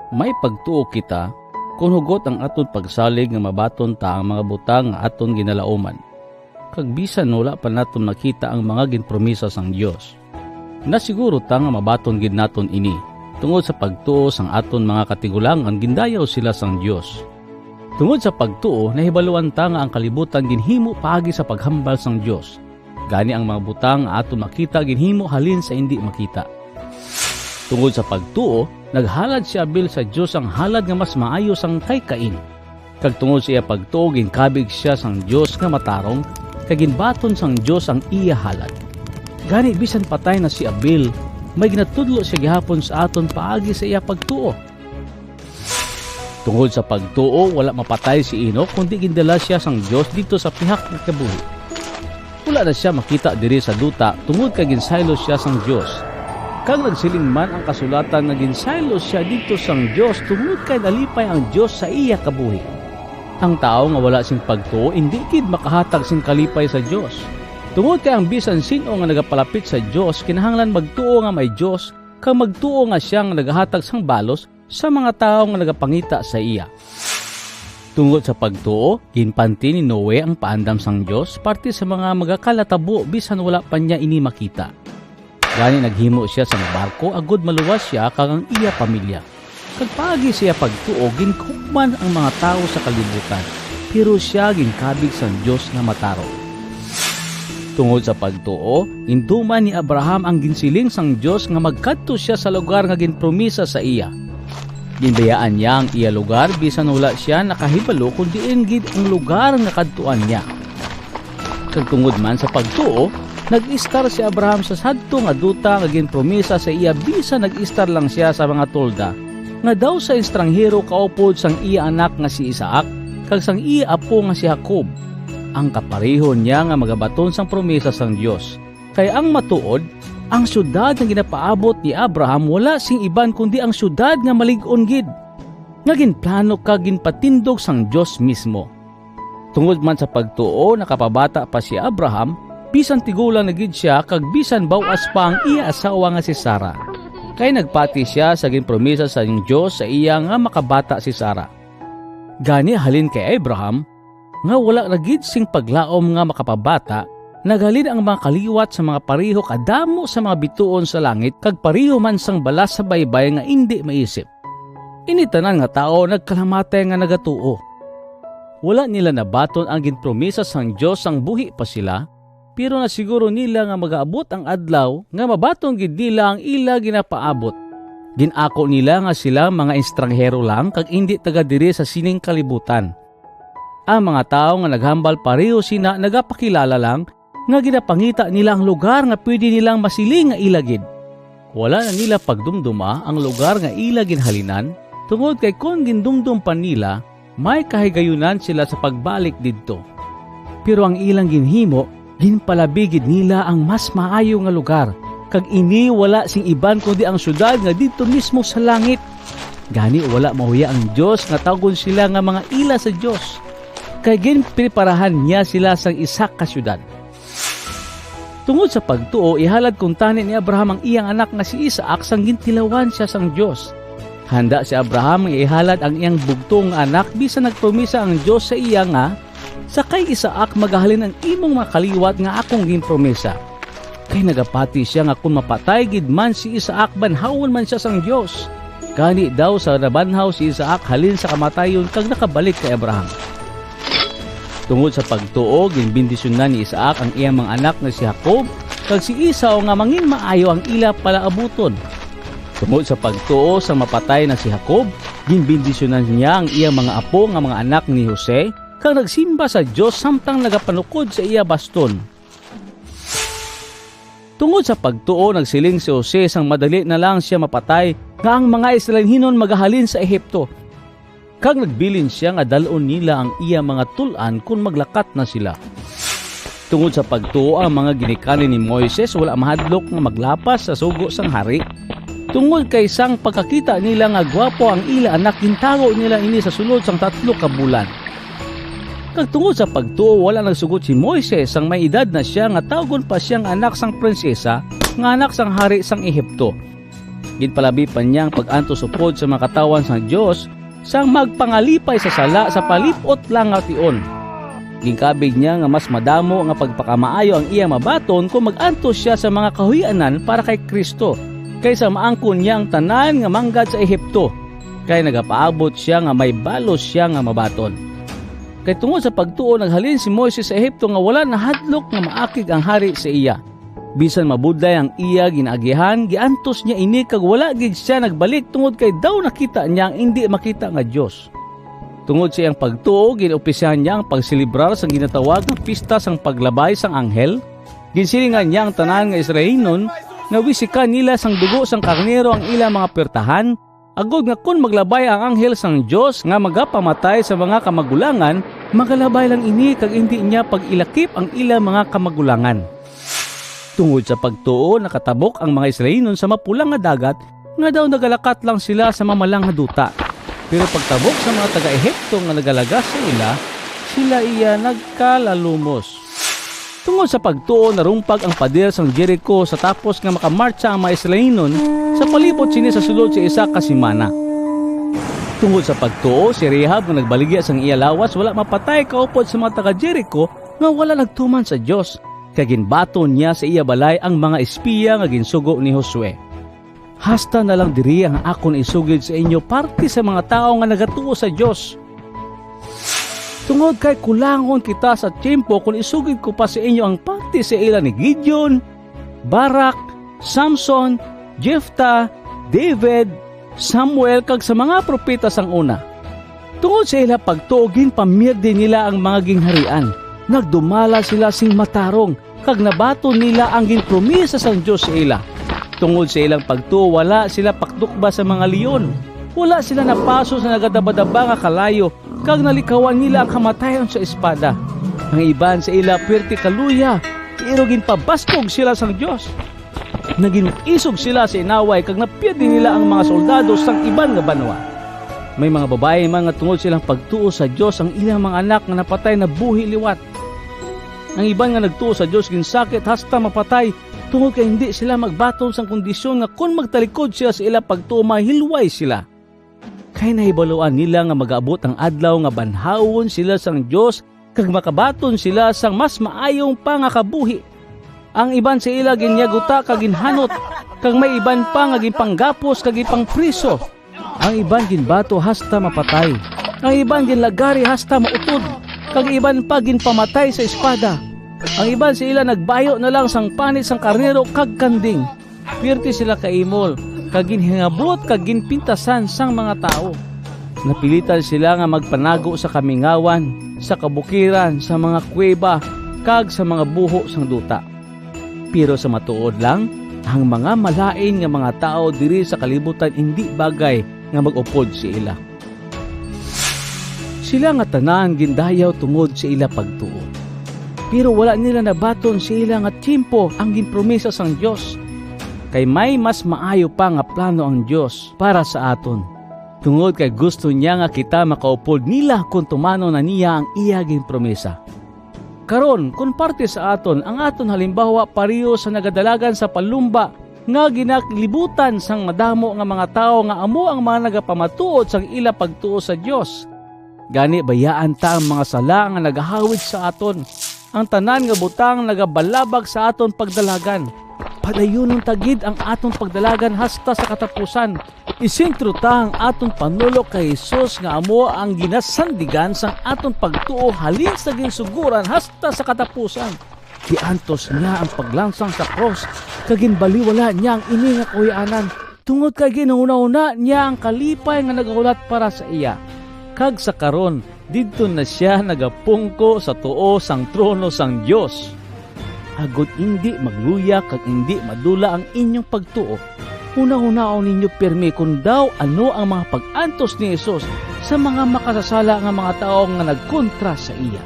may pagtuo kita kung hugot ang aton pagsalig nga mabaton ta ang mga butang nga aton ginalauman. Kag bisan wala pa naton nakita ang mga ginpromisa sang Dios. Nasiguro ta nga mabaton gid naton ini tungod sa pagtuo sang aton mga katigulangan gindayaw sila sang Dios. Tungod sa pagtuo nahibaluan ta nga ang kalibutan ginhimo paagi sa paghambal sang Dios. Gani ang mga butang nga aton makita ginhimo halin sa hindi makita. Tungod sa pagtuo, naghalad si Abel sa Dios ang halad nga mas maayo sang kay Cain. Kag tungod sa iya pagtuo ginkabig siya sang Dios nga matarong, kag ginbaton sang Dios ang iya halad. Gani bisan patay na si Abel, may ginatudlo siya gihapon sa aton paagi sa iya pagtuo. Tungod sa pagtuo, wala mapatay si Enoch kundi gindala siya sang Dios dito sa pihak ng kabuhi. Wala na siya makita diri sa duta tungod kay ginsaylo siya sang Dios. Kag nagsiling man ang kasulatan nga ginsaylo siya dito sang Dios tungod kay nalipay ang Dios sa iya kabuhi. Ang tao nga wala sing pagtuo hindi gid makahatag sing kalipay sa Dios. Tungod kay ang bisan sino nga nagapalapit sa Dios kinahanglan magtuo nga may Dios kag magtuo nga siya nga nagahatag sang balos sa mga tao nga nagapangita sa iya. Tungod sa pagtuo, ginpanti ni Noe ang paandam sang Dios parte sa mga magakalatabo bisan wala pa niya ini makita. Gani naghimo siya sang barko agud maluwas siya kag ang iya pamilya. Kag paagi siya pagtuo ginkukman ang mga tao sa kalibutan, pero siya ginkabig sang Dios nga matarong. Tungod sa pagtuo, induman ni Abraham ang ginsiling sang Dios nga magkadto siya sa lugar nga ginpromisa sa iya. Ginbayaan niya ang iya lugar bisan wala siya nakahibalo kun diin gid ang lugar nga kadtuan niya. Kag tungod man sa pagtuo, nag-istar si Abraham sa sadto nga duta nga ginpromisa sa iya bisan nag-istar lang siya sa mga tolda nga daw sa estranghero kaupod sang iya anak nga si Isaac kag sang iya apo nga si Jacob. Ang kaparehon niya nga magabaton sang promesa sang Dios. Kay ang matuod, ang syudad nga ginapaabot ni Abraham wala sing iban kundi ang syudad nga malig-on gid. Nga ginplano kag ginpatindog sang Dios mismo. Tungod man sa pagtuo nakapabata pa si Abraham, bisan tigulang na gid siya kag bisan bawas pa ang iya asawa nga si Sarah. Kay nagpati siya sa ginpromisa sa Dios sa iya nga makabata si Sarah. Gani halin kay Abraham nga wala na gid sing paglaom nga makapabata, naghalin ang mga kaliwat sa mga pareho kadamo sa mga bituon sa langit kag pareho man sang balas sa baybay nga indi maisip. Ini tanan nga tao nagkalamatay nga nagatuo. Wala nila nabaton ang ginpromisa sang Dios sang buhi pa sila, pero nasiguro nila nga magaabot ang adlaw nga mabaton gid nila ang ila ginapaabot. Ginako nila nga sila mga estranghero lang kag indi taga diri sa sining kalibutan. Ang mga tao nga naghambal pareho sina nagapakilala lang nga ginapangita nila ang lugar nga pwede nilang masiling nga ilagid. Wala na nila pagdumduma ang lugar nga ila ginhalinan tungod kay kung gindumdum pa nila may kahigayunan sila sa pagbalik didto. Pero ang ilang ginhimo ginpalabigid nila ang mas maayo nga lugar kag ini wala sing iban kundi ang syudad nga didto mismo sa langit. Gani wala mahuya ang Dios nga tawgon sila nga mga ila sa Dios. Kay ginpreparahan niya sila sang isa ka syudad. Tungod sa pagtuo ihalad kung tani ni Abraham ang iyang anak nga si Isaac sang gintilawan siya sang Dios. Handa si Abraham nga ihalad ang iyang bugtong anak bisan nagpromisa ang Dios sa iya nga sa kay Isaac magahalin ang imong mga kaliwat nga akong ginpromisa. Kay nagapati siya nga kung mapatay gid man si Isaac banhawon man siya sang Dios. Gani daw sa nabanhaw si Isaac halin sa kamatayon kag nakabalik kay Abraham. Tungod sa pagtuo ginbendisyonan ni Isaac ang iyang mga anak nga si Jacob kag si Esau nga mangin maayo ang ila palaabuton. Tungod sa pagtuo sa mapatay na si Jacob, ginbendisyonan niya ang iyang mga apo nga mga anak ni Jose kag nagsimba sa Dios samtang nagapanukod sa iya baston. Tungod sa pagtuo nagsiling si Jose sang madali na lang siya mapatay nga ang mga Israelihinon magahalin sa Ehipto. Kag nagbilin siya nga dalon nila ang iya mga tulan kung maglakat na sila. Tungod sa pagtuo ang mga ginikanin ni Moises wala mahadlok nga maglapas sa sugo sang hari. Tungod kay sang pagkakita nila nga gwapo ang ila anak gintago nila ini sa sulod sang 3 ka bulan. Kag tungod sa pagtuo wala nagsugot si Moises sang may edad na siya nga tawgon pa siyang anak sang prinsesa nga anak sang hari sang Ehipto. Ginpalabi pa niyang pag-antos upod sa mga katawan sa Dios sang magpangalipay sa sala sa palipot lang nga tion. Gingkabig niya nga mas madamo nga pagpakamaayo ang iya mabaton kung mag-antos siya sa mga kahuyanan para kay Kristo kaysa maangkon niya ang tanan nga manggad sa Ehipto, kay nagapaabot siya nga may balos siya nga mabaton. Kay tungod sa pagtuo naghalin si Moises sa Ehipto nga wala nahadlok nga maakig ang hari sa iya. Bisan mabudlay ang iya ginaagihan, giantos niya ini kag wala gid siya nagbalik tungod kay daw nakita niya ang hindi makita nga Dios. Tungod sa iyang pagtuo, ginopisahan niya ang pagsilibrar sang ginatawag nga pista sang paglabay sang anghel. Ginsilingan niya ang tanan nga Israelinon nga wisikan nila sang dugo sang karnero ang ilang mga pertahan, agod nga kun maglabay ang anghel sang Dios nga magapamatay sa mga kamagulangan, magalabay lang ini kag hindi niya pag-ilakip ang ilang mga kamagulangan. Tungod sa pagtuo, nakatabok ang mga Israelinon sa mapulang nga dagat nga daw nagalakat lang sila sa mamalang nga duta. Pero pagtabok sa mga taga-Ehipto nga nagalagas sa ila, sila iya nagkalalumos. Tungod sa pagtuo, narumpag ang pader sang Jericho sa tapos nga makamarcha ang mga Israelinon sa palibot sini sa sulod sa isa ka semana. Tungod sa pagtuo, si Rahab nga nagbaligya sang iya lawas wala mapatay kaupod sa mga taga-Jericho nga wala nagtuman sa Dios. Kaginbaton niya sa iya balay ang mga espiya nga ginsugo ni Josue. Hasta na lang diri ang akon isugid sa inyo parte sa mga tao nga nagatuo sa Dios. Tungod kay kulangon kita sa tiempo kung isugid ko pa sa inyo ang parte sa ila ni Gideon, Barak, Samson, Jephthah, David, Samuel kag sa mga propeta sang una. Tungod sa ila pagtuogin pamirdi nila ang mga gingharian. Nagdumala sila sing matarong kag nabaton nila ang ginpromisa sang Dios sa ila. Tungod sa ilang pagtuo, wala sila paktukba sa mga leon. Wala sila napaso sa nagadabadaba nga kalayo, kag nalikawan nila ang kamatayon sa espada. Ang iban sa ila perti kaluya, pero ginpabastog sila sang Dios. Naginisog sila sa inaway, kag napiyadi nila ang mga soldado sang iban nga banwa. May mga babae man nga tungod silang pagtuo sa Dios ang ilang mga anak nga napatay na buhi liwat. Ang iban nga nagtuo sa Dios ginsakit hasta mapatay tungod kay hindi sila magbaton sang kondisyon nga kung magtalikod sila sa ila pagtuo mahilway sila. Kay nahibaluan nila nga mag-abot ang adlaw nga banhawon sila sang Dios kag makabaton sila sang mas maayong pangakabuhi. Ang iban sa ila ginyaguta kag ginhanot, kag may iban pa nga ginpanggapos kag ipangpriso. Ang iban ginbato hasta mapatay. Ang iban ginlagari hasta mautod, kag iban pa ginpamatay sa espada. Ang iban sa ila nagbayo na lang sang panit sang karnero kag kanding. Pirti sila kaimol, kag ginhingabot kag ginpintasan sang mga tao. Napilitan sila nga magpanago sa kamingawan, sa kabukiran, sa mga kuweba, kag sa mga buho sang duta. Pero sa matuod lang, ang mga malain nga mga tao diri sa kalibutan hindi bagay nga mag-upod sa ila. Sila nga tanan gindayaw tungod sa ila pagtuo. Pero wala nila nabaton sa ila nga tiempo ang ginpromisa sang Dios. Kay may mas maayo pa nga plano ang Dios para sa aton. Tungod kay gusto niya nga kita makaupod nila kung tumano na niya ang iya ginpromisa. Karon, kung parte sa aton, ang aton halimbawa pariyo sa nagadalagan sa palumba nga ginaklibutan sang madamo nga mga tao nga amo ang mga nagapamatuod sang ila pagtuo sa Dios. Gani bayaan ta ang mga sala nga nagahawid sa aton. Ang tanan nga butang nagabalabag sa aton pagdalagan. Padayon tagid ang aton pagdalagan hasta sa katapusan. Isentro ta ang aton panulok kay Hesus nga amo ang ginasandigan sang aton pagtuo halin sa ginsuguran hasta sa katapusan. Giantos niya ang paglansang sa cross, kaginbaliwala niya ang ini nga kahuyanan. Tungod kay ginuna-una niya ang kalipay nga nagahulat para sa iya. Kag sa karon, didto na siya nagapungko sa tuo sang trono sang Dios. Agod hindi magluya kag hindi madula ang inyong pagtuo. Una-unaon ninyo pirmi kung daw ano ang mga pag-antos ni Hesus sa mga makasasala nga mga tao nga nagkontra sa iya.